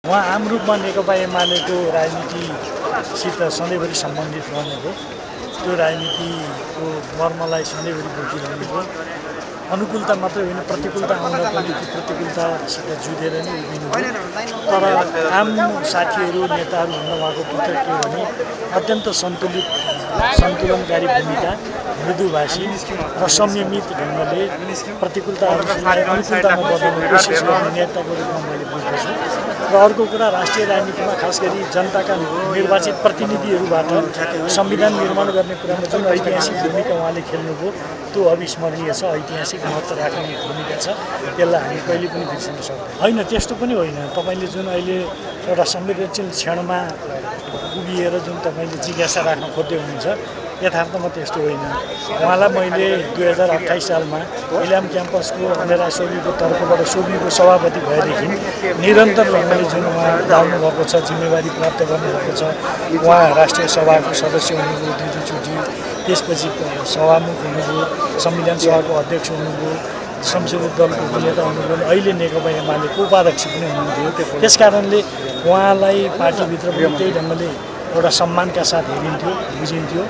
उहाँ आम रूपमा नेकपा एमालेको राजनीतिसित सधैँभरि सम्बन्धित रहनुभयो। त्यो राजनीतिको मर्मलाई सधैँभरि बुझिरहनुभयो। अनुकूलता मात्रै होइन, प्रतिकूलता आउँदा पनि त्यो प्रतिकूलतासित जुझेर नै उभिनुभयो। तर आम साथीहरू नेताहरू हुन भएको पृथक के भने अत्यन्त सन्तुलनकारी भूमिका, मृदुभाषी र संयमित ढङ्गले प्रतिकूलताहरूलाई अनुकूलतामा बदल्ने कोसिस गर्ने नेताको रूपमा मैले बुझ्दछु। र अर्को कुरा, राष्ट्रिय राजनीतिमा खास गरी जनताका निर्वाचित प्रतिनिधिहरूबाट संविधान निर्माण गर्ने कुरामा जुन ऐतिहासिक भूमिका उहाँले खेल्नुभयो त्यो अविस्मरणीय छ, ऐतिहासिक महत्त्व राख्ने भूमिका छ। त्यसलाई हामी कहिले पनि बिर्सन सक्दैनौँ। होइन, त्यस्तो पनि होइन। तपाईँले जुन अहिले एउटा संवेदनशील क्षणमा उभिएर जुन तपाईँले जिज्ञासा राख्न खोज्दै हुनुहुन्छ, यथार्थमा त्यस्तो होइन। उहाँलाई मैले 2028 सालमा इलाम क्याम्पसको अनेरा सोबीको तर्फबाट सोबीको सभापति भएदेखि निरन्तर ढङ्गले जुन उहाँ धाउनु भएको छ, जिम्मेवारी प्राप्त गर्नुभएको छ। उहाँ राष्ट्रिय सभाको सदस्य हुनुभयो दुईचोटि, त्यसपछि सभामुख हुनुभयो, संविधान सभाको अध्यक्ष हुनुभयो, संसदीय दलको नेता हुनुभयो, अहिले नेकपा एमालेको उपाध्यक्ष पनि हुनुहुन्थ्यो। त्यसकारणले उहाँलाई पार्टीभित्र पनि त्यही ढङ्गले एउटा सम्मानका साथ हेरिन्थ्यो, बुझिन्थ्यो।